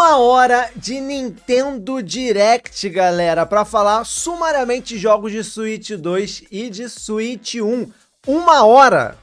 Uma hora de Nintendo Direct, galera, para falar sumariamente de jogos de Switch 2 e de Switch 1. Uma hora.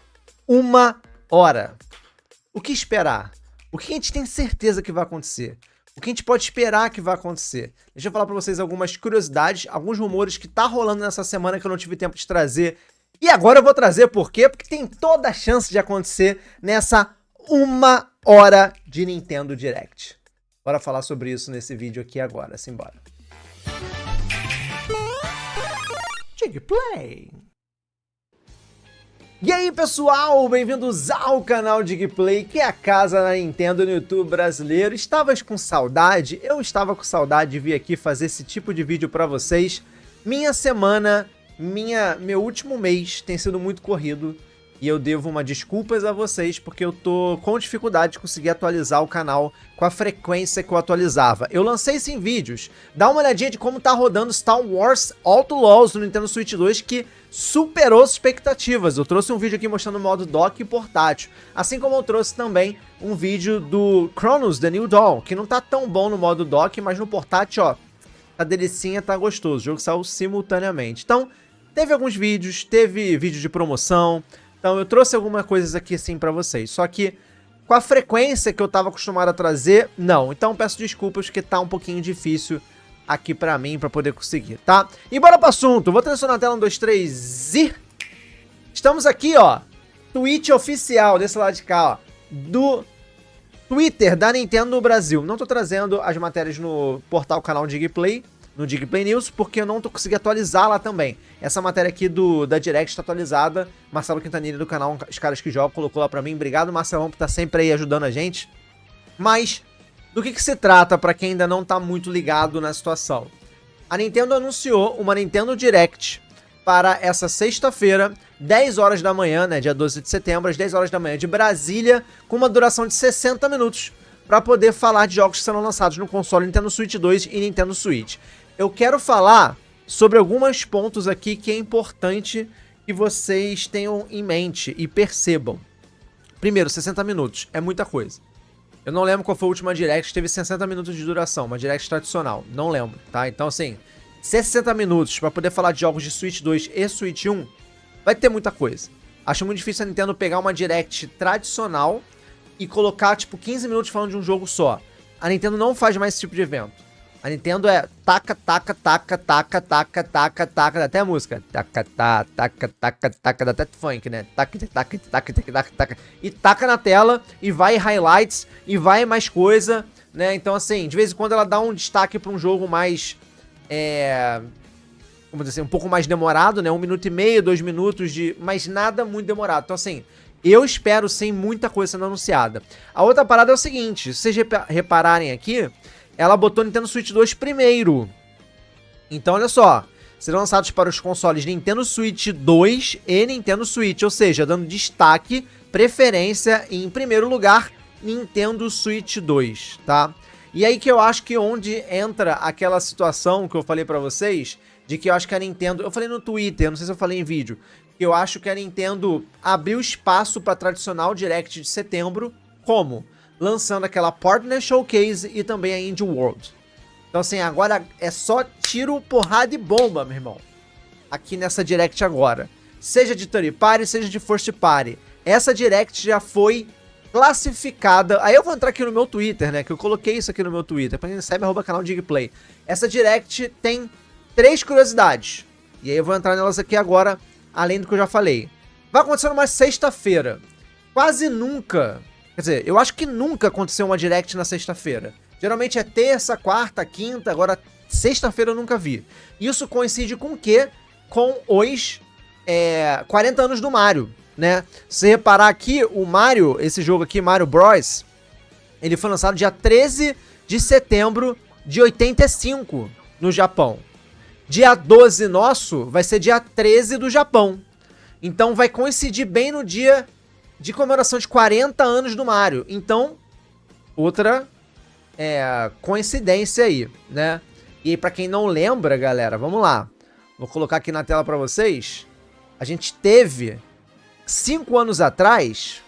O que esperar? O que a gente tem certeza que vai acontecer? O que a gente pode esperar que vai acontecer? Deixa eu falar para vocês algumas curiosidades, alguns rumores que tá rolando nessa semana que eu não tive tempo de trazer. E agora eu vou trazer por quê? Porque tem toda a chance de acontecer nessa uma hora de Nintendo Direct. Bora falar sobre isso nesse vídeo aqui agora, simbora. Digplay. E aí pessoal, bem-vindos ao canal Digplay, que é a casa da Nintendo no YouTube brasileiro. Estavas com saudade? Eu estava com saudade de vir aqui fazer esse tipo de vídeo pra vocês. Minha semana, meu último mês tem sido muito corrido. E eu devo uma desculpas a vocês, porque eu tô com dificuldade de conseguir atualizar o canal com a frequência que eu atualizava. Eu lancei isso em vídeos. Dá uma olhadinha de como tá rodando Star Wars Outlaws no Nintendo Switch 2, que superou as expectativas. Eu trouxe um vídeo aqui mostrando o modo dock e portátil. Assim como eu trouxe também um vídeo do Chronos The New Dawn, que não tá tão bom no modo dock, mas no portátil, ó, a delicinha tá gostoso. O jogo saiu simultaneamente. Então, teve alguns vídeos, teve vídeo de promoção. Então eu trouxe algumas coisas aqui assim pra vocês, só que com a frequência que eu tava acostumado a trazer, não. Então peço desculpas que tá um pouquinho difícil aqui pra mim, pra poder conseguir, tá? E bora pro assunto, vou transicionar na tela 1, 2, 3 e... Estamos aqui, ó, tweet oficial desse lado de cá, ó, do Twitter da Nintendo no Brasil. Não tô trazendo as matérias no portal canal Digplay, no Digplay News, porque eu não tô conseguindo atualizar lá também. Essa matéria aqui da Direct tá atualizada. Marcelo Quintanilha do canal Os Caras Que Jogam colocou lá pra mim. Obrigado, Marcelão, por tá sempre aí ajudando a gente. Mas, do que se trata pra quem ainda não tá muito ligado na situação? A Nintendo anunciou uma Nintendo Direct para essa sexta-feira, 10 horas da manhã, né, dia 12 de setembro, às 10 horas da manhã de Brasília, com uma duração de 60 minutos, pra poder falar de jogos que serão lançados no console Nintendo Switch 2 e Nintendo Switch. Eu quero falar sobre alguns pontos aqui que é importante que vocês tenham em mente e percebam. Primeiro, 60 minutos é muita coisa. Eu não lembro qual foi a última Direct que teve 60 minutos de duração, uma Direct tradicional, não lembro, tá? Então assim, 60 minutos para poder falar de jogos de Switch 2 e Switch 1, vai ter muita coisa. Acho muito difícil a Nintendo pegar uma Direct tradicional e colocar tipo 15 minutos falando de um jogo só. A Nintendo não faz mais esse tipo de evento. A Nintendo é taca, dá até a música. Taca, dá até funk, né? Taca. E taca na tela, e vai highlights, e vai mais coisa, né? Então, assim, de vez em quando ela dá um destaque pra um jogo mais, como dizer, um pouco mais demorado, né? 1 minuto e meio, 2 minutos mas nada muito demorado. Então, assim, eu espero sim muita coisa sendo anunciada. A outra parada é o seguinte, se vocês repararem aqui, ela botou Nintendo Switch 2 primeiro. Então, olha só. Serão lançados para os consoles Nintendo Switch 2 e Nintendo Switch. Ou seja, dando destaque, preferência e, em primeiro lugar, Nintendo Switch 2, tá? E aí que eu acho que onde entra aquela situação que eu falei pra vocês, de que eu acho que a Nintendo... Eu falei no Twitter, não sei se eu falei em vídeo. Que eu acho que a Nintendo abriu espaço para tradicional Direct de setembro. Como? Lançando aquela Partner Showcase e também a Indie World. Então assim, agora é só tiro, porrada e bomba, meu irmão. Aqui nessa Direct agora. Seja de Third Party, seja de First Party. Essa Direct já foi classificada... Aí eu vou entrar aqui no meu Twitter, né? Que eu coloquei isso aqui no meu Twitter. Pra quem não sabe, @canal Digplay. Essa Direct tem 3 curiosidades. E aí eu vou entrar nelas aqui agora, além do que eu já falei. Vai acontecer numa sexta-feira. Quase nunca... Quer dizer, eu acho que nunca aconteceu uma Direct na sexta-feira. Geralmente é terça, quarta, quinta, agora sexta-feira eu nunca vi. Isso coincide com o quê? Com os 40 anos do Mario, né? Se você reparar aqui, o Mario, esse jogo aqui, Mario Bros, ele foi lançado dia 13 de setembro de 85 no Japão. Dia 12 nosso vai ser dia 13 do Japão. Então vai coincidir bem no dia de comemoração de 40 anos do Mario. Então, outra coincidência aí, né? E aí, pra quem não lembra, galera, vamos lá. Vou colocar aqui na tela pra vocês. A gente teve, 5 anos atrás,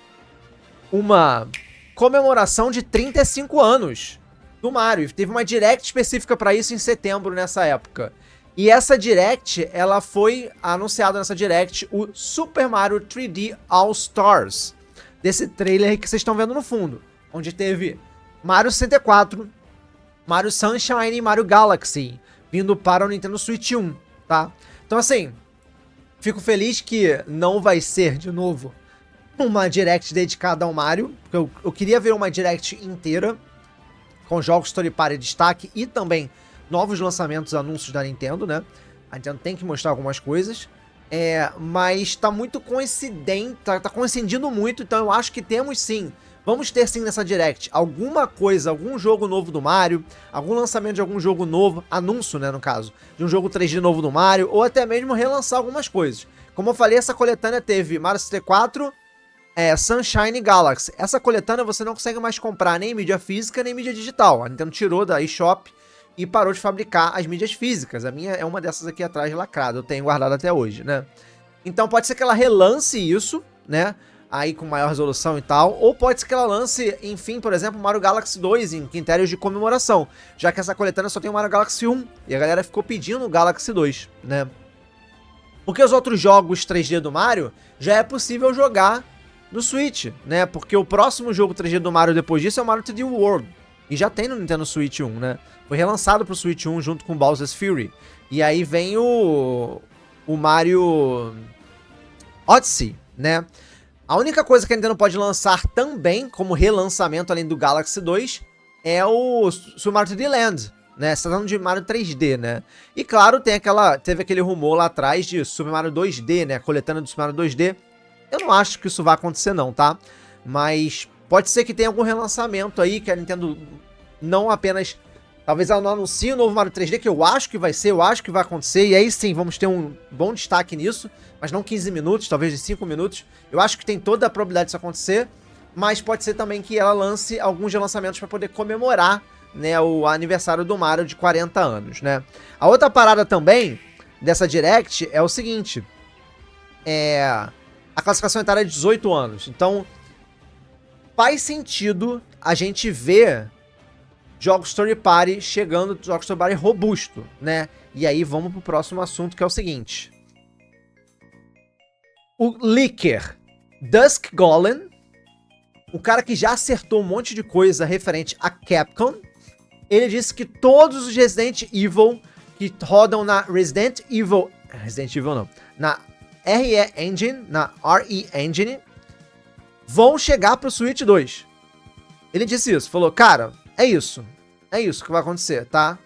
uma comemoração de 35 anos do Mario. Teve uma Direct específica pra isso em setembro, nessa época. E essa Direct, ela foi anunciada nessa Direct o Super Mario 3D All Stars. Desse trailer que vocês estão vendo no fundo. Onde teve Mario 64, Mario Sunshine e Mario Galaxy vindo para o Nintendo Switch 1, tá? Então assim, fico feliz que não vai ser, de novo, uma Direct dedicada ao Mario. Porque eu queria ver uma Direct inteira com jogos Story Party em destaque e também novos lançamentos, anúncios da Nintendo, né? A Nintendo tem que mostrar algumas coisas. Mas tá muito coincidente, tá coincidindo muito, então eu acho que temos sim. Vamos ter sim nessa Direct alguma coisa, algum jogo novo do Mario, algum lançamento de algum jogo novo, anúncio, né, no caso, de um jogo 3D novo do Mario, ou até mesmo relançar algumas coisas. Como eu falei, essa coletânea teve Mario 64, Sunshine e Galaxy. Essa coletânea você não consegue mais comprar nem mídia física, nem mídia digital. A Nintendo tirou da eShop e parou de fabricar as mídias físicas. A minha é uma dessas aqui atrás lacrada, eu tenho guardado até hoje, né? Então pode ser que ela relance isso, né? Aí com maior resolução e tal, ou pode ser que ela lance, enfim, por exemplo, Mario Galaxy 2 em critérios de comemoração, já que essa coletânea só tem o Mario Galaxy 1, e a galera ficou pedindo o Galaxy 2, né? Porque os outros jogos 3D do Mario já é possível jogar no Switch, né? Porque o próximo jogo 3D do Mario depois disso é o Mario 3D World, e já tem no Nintendo Switch 1, né? Foi relançado pro Switch 1 junto com Bowser's Fury. E aí vem o Mario Odyssey, né? A única coisa que a Nintendo pode lançar também, como relançamento além do Galaxy 2, é o Super Mario 3D Land, né? Você tá falando de Mario 3D, né? E claro, teve aquele rumor lá atrás de Super Mario 2D, né? Coletânea do Super Mario 2D. Eu não acho que isso vai acontecer não, tá? Mas pode ser que tenha algum relançamento aí que a Nintendo não apenas... Talvez ela não anuncie o novo Mario 3D, que eu acho que vai ser, eu acho que vai acontecer, e aí sim, vamos ter um bom destaque nisso, mas não 15 minutos, talvez de 5 minutos. Eu acho que tem toda a probabilidade disso acontecer, mas pode ser também que ela lance alguns relançamentos para poder comemorar, né, o aniversário do Mario de 40 anos, né. A outra parada também dessa Direct é o seguinte, a classificação etária é de 18 anos, então faz sentido a gente ver jogos Story Party chegando, jogos Story Party robusto, né? E aí vamos pro próximo assunto, que é o seguinte. O leaker Dusk Golem, o cara que já acertou um monte de coisa referente a Capcom, ele disse que todos os Resident Evil que rodam na na RE Engine, na RE Engine, vão chegar pro Switch 2. Ele disse isso, falou, cara... É isso que vai acontecer, tá?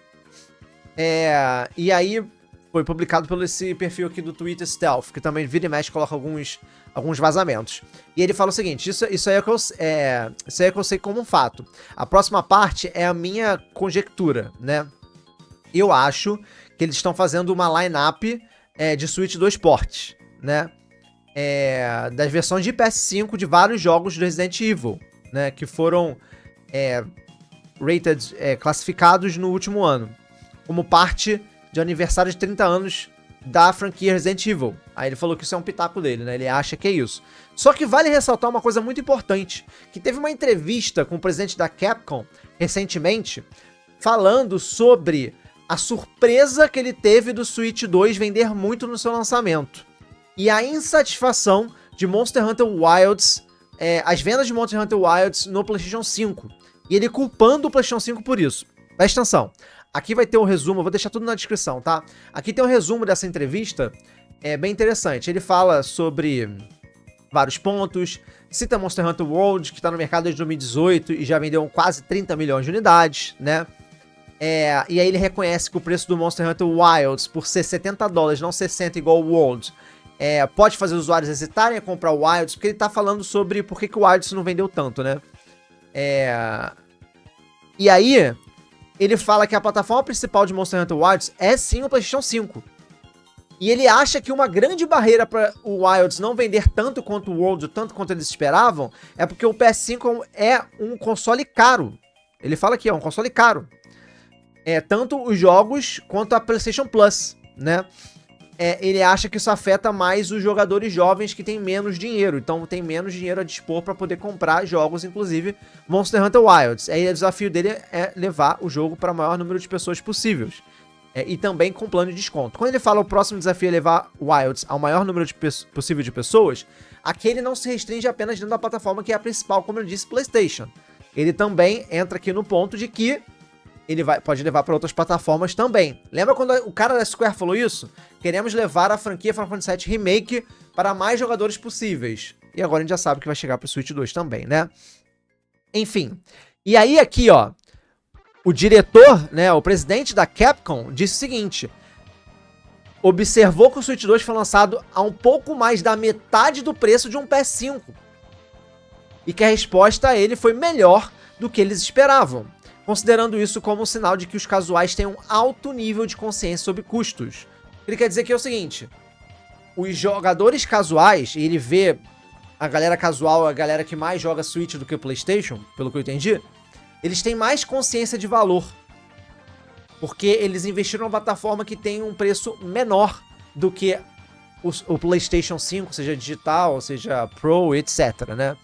E aí foi publicado pelo esse perfil aqui do Twitter Stealth, que também vira e mexe coloca alguns vazamentos. E ele fala o seguinte, isso aí é que eu sei como um fato. A próxima parte é a minha conjectura, né? Eu acho que eles estão fazendo uma line-up de Switch 2 ports, né? Das versões de PS5 de vários jogos do Resident Evil, né? Que foram... rated, classificados no último ano, como parte de aniversário de 30 anos da franquia Resident Evil. Aí ele falou que isso é um pitaco dele, né? Ele acha que é isso. Só que vale ressaltar uma coisa muito importante, que teve uma entrevista com o presidente da Capcom, recentemente, falando sobre a surpresa que ele teve do Switch 2 vender muito no seu lançamento. E a insatisfação de Monster Hunter Wilds, as vendas de Monster Hunter Wilds no PlayStation 5. E ele culpando o PlayStation 5 por isso. Presta atenção. Aqui vai ter um resumo, eu vou deixar tudo na descrição, tá? Aqui tem um resumo dessa entrevista, bem interessante. Ele fala sobre vários pontos, cita Monster Hunter World, que tá no mercado desde 2018 e já vendeu quase 30 milhões de unidades, né? E aí ele reconhece que o preço do Monster Hunter Wilds, por ser $70, não 60 igual o World, pode fazer os usuários hesitarem a comprar o Wilds, porque ele tá falando sobre por que o Wilds não vendeu tanto, né? E aí, ele fala que a plataforma principal de Monster Hunter Wilds é sim o PlayStation 5. E ele acha que uma grande barreira para o Wilds não vender tanto quanto o World, tanto quanto eles esperavam, é porque o PS5 é um console caro. Ele fala que é um console caro. Tanto os jogos quanto a PlayStation Plus, né? ele acha que isso afeta mais os jogadores jovens que têm menos dinheiro. Então tem menos dinheiro a dispor para poder comprar jogos, inclusive Monster Hunter Wilds. Aí o desafio dele é levar o jogo para o maior número de pessoas possíveis. E também com plano de desconto. Quando ele fala o próximo desafio é levar Wilds ao maior número possível de pessoas, aquele não se restringe apenas dentro da plataforma que é a principal, como eu disse, PlayStation. Ele também entra aqui no ponto de que ele pode levar para outras plataformas também. Lembra quando o cara da Square falou isso? Queremos levar a franquia Final Fantasy VII Remake para mais jogadores possíveis. E agora a gente já sabe que vai chegar para o Switch 2 também, né? Enfim. E aí aqui, ó, o diretor, né, o presidente da Capcom, disse o seguinte: observou que o Switch 2 foi lançado a um pouco mais da metade do preço de um PS5. E que a resposta a ele foi melhor do que eles esperavam, considerando isso como um sinal de que os casuais têm um alto nível de consciência sobre custos. Ele quer dizer que é o seguinte: os jogadores casuais, e ele vê a galera casual, a galera que mais joga Switch do que o PlayStation, pelo que eu entendi, eles têm mais consciência de valor, porque eles investiram numa plataforma que tem um preço menor do que o PlayStation 5, seja digital, seja Pro, etc, né?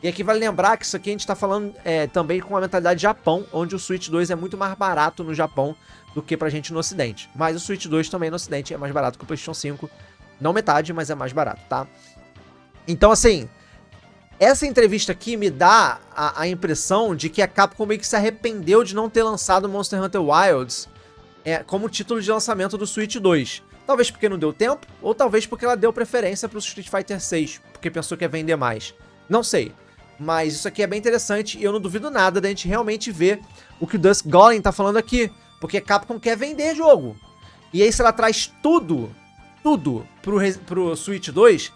E aqui vale lembrar que isso aqui a gente tá falando também com a mentalidade Japão, onde o Switch 2 é muito mais barato no Japão do que pra gente no Ocidente. Mas o Switch 2 também no Ocidente é mais barato que o PlayStation 5. Não metade, mas é mais barato, tá? Então, assim, essa entrevista aqui me dá a impressão de que a Capcom meio que se arrependeu de não ter lançado Monster Hunter Wilds como título de lançamento do Switch 2. Talvez porque não deu tempo, ou talvez porque ela deu preferência pro Street Fighter 6, porque pensou que ia vender mais. Não sei. Mas isso aqui é bem interessante e eu não duvido nada da gente realmente ver o que o Dusk Golem tá falando aqui. Porque a Capcom quer vender jogo. E aí se ela traz tudo pro Switch 2,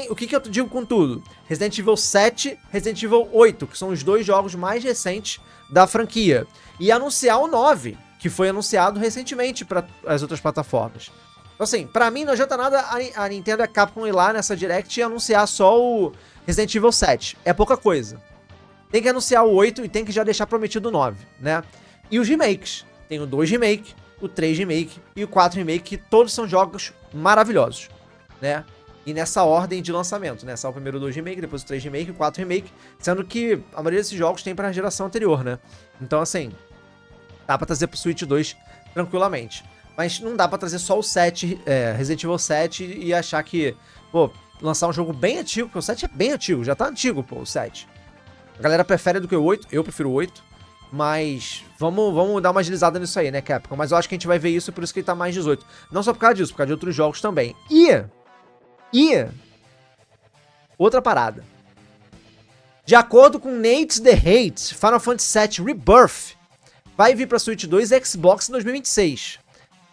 o que eu digo com tudo? Resident Evil 7, Resident Evil 8, que são os dois jogos mais recentes da franquia. E anunciar o 9, que foi anunciado recentemente para as outras plataformas. Então assim, pra mim não adianta nada a Nintendo e a Capcom ir lá nessa Direct e anunciar só o Resident Evil 7. É pouca coisa. Tem que anunciar o 8 e tem que já deixar prometido o 9, né? E os remakes. Tem o 2 Remake, o 3 Remake e o 4 Remake, que todos são jogos maravilhosos, né? E nessa ordem de lançamento, né? Só o primeiro 2 Remake, depois o 3 Remake e o 4 Remake, sendo que a maioria desses jogos tem pra geração anterior, né? Então, assim, dá pra trazer pro Switch 2 tranquilamente. Mas não dá pra trazer só o 7, Resident Evil 7 e achar que, pô, lançar um jogo bem antigo, porque o 7 é bem antigo, já tá antigo, pô, o 7. A galera prefere do que o 8, eu prefiro o 8, mas vamos dar uma agilizada nisso aí, né, Capcom? Mas eu acho que a gente vai ver isso, por isso que ele tá mais 18. Não só por causa disso, por causa de outros jogos também. E outra parada. De acordo com Nate The Hate, Final Fantasy VII Rebirth vai vir pra Switch 2 e Xbox em 2026.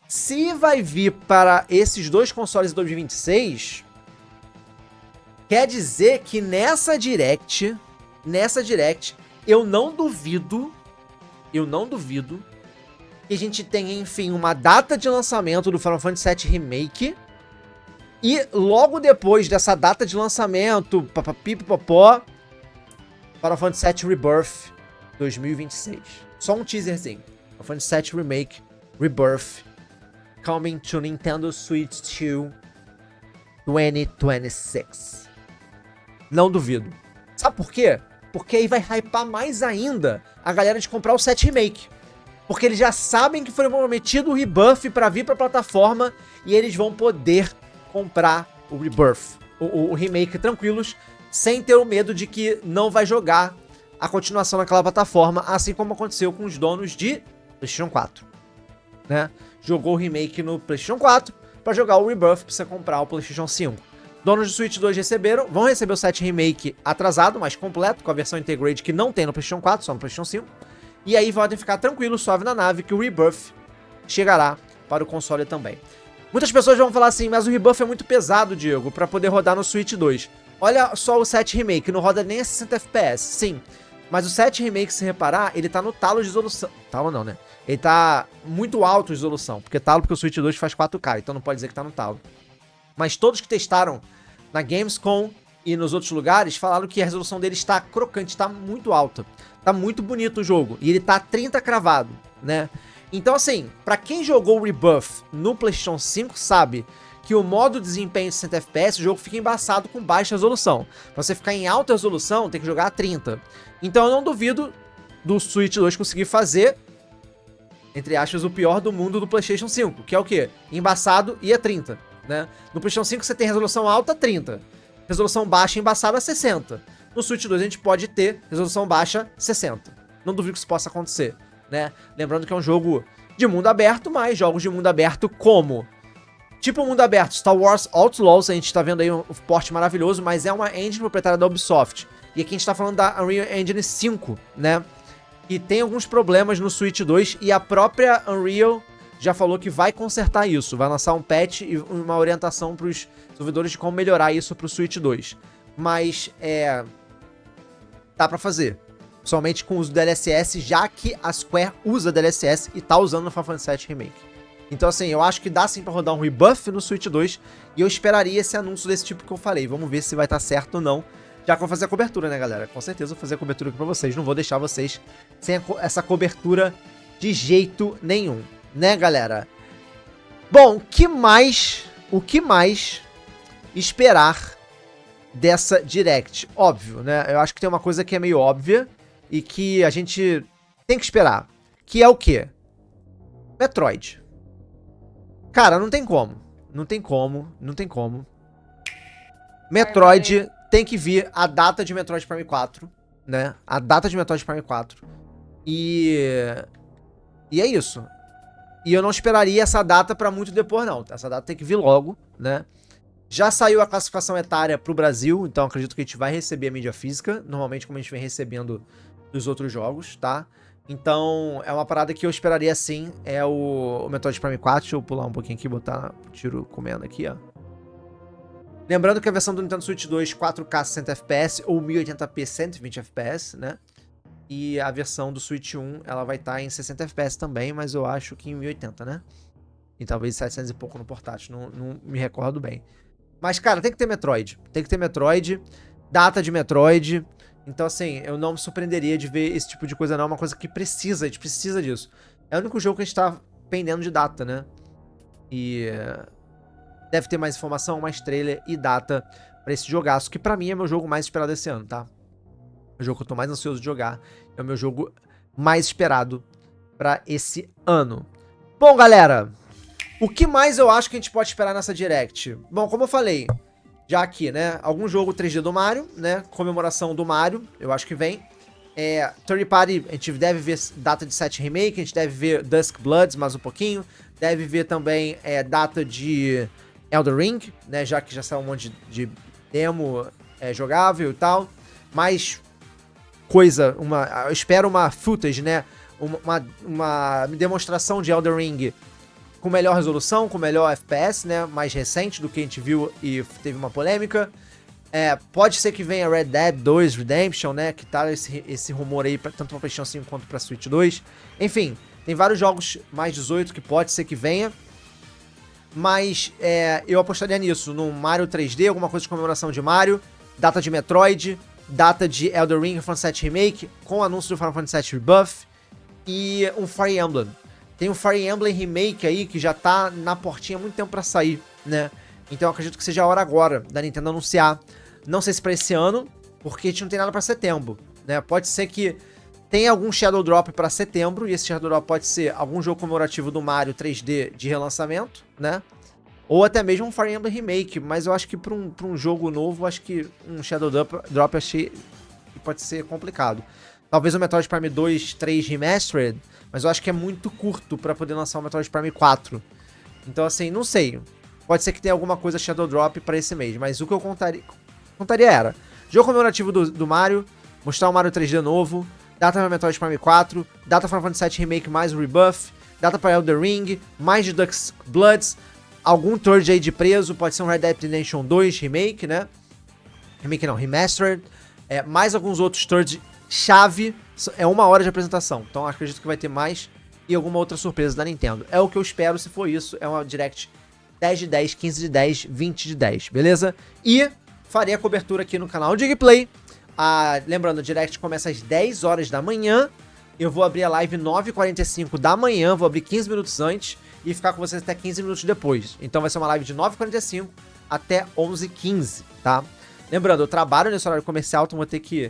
Se vai vir para esses dois consoles em 2026, quer dizer que nessa Direct, eu não duvido que a gente tenha, enfim, uma data de lançamento do Final Fantasy VII Remake e logo depois dessa data de lançamento, papapipopó, Final Fantasy VII Rebirth 2026. Só um teaserzinho. Final Fantasy VII Remake Rebirth coming to Nintendo Switch 2 2026. Não duvido. Sabe por quê? Porque aí vai hypar mais ainda a galera de comprar o 7 Remake. Porque eles já sabem que foi prometido o Rebirth pra vir pra plataforma e eles vão poder comprar o Rebirth, o Remake tranquilos, sem ter o medo de que não vai jogar a continuação naquela plataforma, assim como aconteceu com os donos de PlayStation 4, né? Jogou o Remake no PlayStation 4 pra jogar o Rebirth pra você comprar o PlayStation 5. Donos do Switch 2 vão receber o 7 Remake atrasado, mas completo, com a versão Integrate que não tem no PlayStation 4, só no PlayStation 5. E aí podem ficar tranquilos, suave na nave, que o Rebirth chegará para o console também. Muitas pessoas vão falar assim, mas o Rebirth é muito pesado, Diego, para poder rodar no Switch 2. Olha só o 7 Remake, não roda nem a 60 FPS, sim. Mas o 7 Remake, se reparar, ele tá no talo de resolução. Talo não, né? Ele tá muito alto de resolução, porque o Switch 2 faz 4K, então não pode dizer que tá no talo. Mas todos que testaram na Gamescom e nos outros lugares falaram que a resolução dele está crocante, está muito alta. Tá muito bonito o jogo. E ele tá 30 cravado, né? Então assim, pra quem jogou o Rebuff no PlayStation 5 sabe que o modo desempenho de 60 FPS, o jogo fica embaçado com baixa resolução. Pra você ficar em alta resolução, tem que jogar a 30. Então eu não duvido do Switch 2 conseguir fazer, entre aspas, o pior do mundo do PlayStation 5, que é o quê? Embaçado e a 30, né? No PlayStation 5 você tem resolução alta, 30. Resolução baixa embaçada, 60. No Switch 2 a gente pode ter resolução baixa, 60. Não duvido que isso possa acontecer, né? Lembrando que é um jogo de mundo aberto, mas jogos de mundo aberto como... Tipo mundo aberto, Star Wars Outlaws, a gente tá vendo aí um porte maravilhoso, mas é uma engine proprietária da Ubisoft. E aqui a gente tá falando da Unreal Engine 5, né? E tem alguns problemas no Switch 2 e a própria Unreal já falou que vai consertar isso. Vai lançar um patch e uma orientação pros desenvolvedores de como melhorar isso pro Switch 2. Mas, dá pra fazer. Somente com o uso do DLSS, já que a Square usa DLSS e tá usando no Final Fantasy VII Remake. Então assim, eu acho que dá sim pra rodar um Rebuff no Switch 2 e eu esperaria esse anúncio desse tipo que eu falei. Vamos ver se vai estar certo ou não. Já que eu vou fazer a cobertura, né, galera? Com certeza eu vou fazer a cobertura aqui pra vocês. Não vou deixar vocês sem essa cobertura de jeito nenhum, né, galera? Bom, o que mais esperar dessa Direct? Óbvio, né? Eu acho que tem uma coisa que é meio óbvia e que a gente tem que esperar. Que é o quê? Metroid. Cara, não tem como. Não tem como. Metroid tem que vir a data de Metroid Prime 4, né? A data de Metroid Prime 4. E é isso. E eu não esperaria essa data pra muito depois, não. Essa data tem que vir logo, né? Já saiu a classificação etária pro Brasil, então acredito que a gente vai receber a mídia física, normalmente como a gente vem recebendo dos outros jogos, tá? Então, é uma parada que eu esperaria sim, é o Metroid Prime 4. Deixa eu pular um pouquinho aqui e botar o tiro comendo aqui, ó. Lembrando que a versão do Nintendo Switch 2 4K 60 FPS ou 1080p 120 FPS, né? E a versão do Switch 1, ela vai estar em 60 FPS também, mas eu acho que em 1080, né? E talvez 700 e pouco no portátil, não me recordo bem. Mas, cara, tem que ter Metroid. Tem que ter Metroid, data de Metroid. Então, assim, eu não me surpreenderia de ver esse tipo de coisa, não. É uma coisa que precisa, a gente precisa disso. É o único jogo que a gente tá pendendo de data, né? E deve ter mais informação, mais trailer e data pra esse jogaço, que pra mim é meu jogo mais esperado desse ano, tá? O jogo que eu tô mais ansioso de jogar. É o meu jogo mais esperado pra esse ano. Bom, galera, o que mais eu acho que a gente pode esperar nessa Direct? Bom, como eu falei... Já aqui, né? Algum jogo 3D do Mario, né? Comemoração do Mario, eu acho que vem. Third Party, a gente deve ver data de 7 Remake, a gente deve ver Dusk Bloods mais um pouquinho. Deve ver também data de Elden Ring, né? Já que já saiu um monte de demo jogável e tal. Mais coisa, eu espero uma footage, né? Uma demonstração de Elden Ring com melhor resolução, com melhor FPS, né? Mais recente do que a gente viu e teve uma polêmica. Pode ser que venha Red Dead 2 Redemption, né? Que tá esse rumor aí, tanto pra PlayStation 5 quanto pra Switch 2. Enfim, tem vários jogos mais 18 que pode ser que venha. Mas eu apostaria nisso, num Mario 3D, alguma coisa de comemoração de Mario, data de Metroid, data de Elden Ring Final Fantasy VII Remake, com o anúncio do Final Fantasy VII Rebuff e um Fire Emblem. Tem um Fire Emblem Remake aí que já tá na portinha há muito tempo pra sair, né? Então eu acredito que seja a hora agora da Nintendo anunciar. Não sei se pra esse ano, porque a gente não tem nada pra setembro, né? Pode ser que tenha algum Shadow Drop pra setembro, e esse Shadow Drop pode ser algum jogo comemorativo do Mario 3D de relançamento, né? Ou até mesmo um Fire Emblem Remake, mas eu acho que pra um jogo novo, acho que um Shadow Drop achei que pode ser complicado. Talvez o Metroid Prime 2, 3 Remastered, mas eu acho que é muito curto pra poder lançar o Metroid Prime 4. Então, assim, não sei. Pode ser que tenha alguma coisa Shadow Drop pra esse mês, mas o que eu contaria era jogo comemorativo do Mario, mostrar o Mario 3D novo, data pra Metroid Prime 4, data Final Fantasy VII Remake mais o Rebuff, data pra Elden Ring, mais de Dusk Bloods, algum third aí de preso, pode ser um Red Dead Redemption 2 Remake, né? Remake não, Remastered, mais alguns outros third chave, é 1 hora de apresentação, então acredito que vai ter mais e alguma outra surpresa da Nintendo. É o que eu espero, se for isso, é uma Direct 10 de 10, 15 de 10, 20 de 10, beleza? E farei a cobertura aqui no canal de Gameplay. Lembrando, a Direct começa às 10 horas da manhã, eu vou abrir a live 9h45 da manhã, vou abrir 15 minutos antes e ficar com vocês até 15 minutos depois. Então vai ser uma live de 9h45 até 11h15, tá? Lembrando, eu trabalho nesse horário comercial, então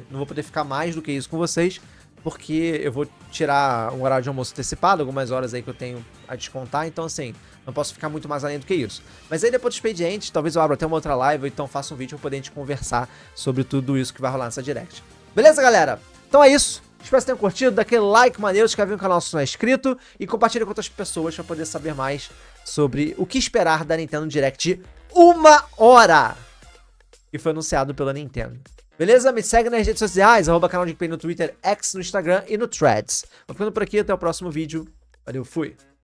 não vou poder ficar mais do que isso com vocês, porque eu vou tirar um horário de almoço antecipado, algumas horas aí que eu tenho a descontar, então assim, não posso ficar muito mais além do que isso. Mas aí depois do expediente, talvez eu abra até uma outra live, ou então faça um vídeo pra poder a gente conversar sobre tudo isso que vai rolar nessa direct. Beleza, galera? Então é isso. Espero que vocês tenham curtido, dá aquele like maneiro, se inscreve no canal se não é inscrito e compartilha com outras pessoas pra poder saber mais sobre o que esperar da Nintendo Direct de 1 hora que foi anunciado pela Nintendo. Beleza? Me segue nas redes sociais, @canal de Gameplay no Twitter, X no Instagram e no Threads. Vou ficando por aqui, até o próximo vídeo. Valeu, fui!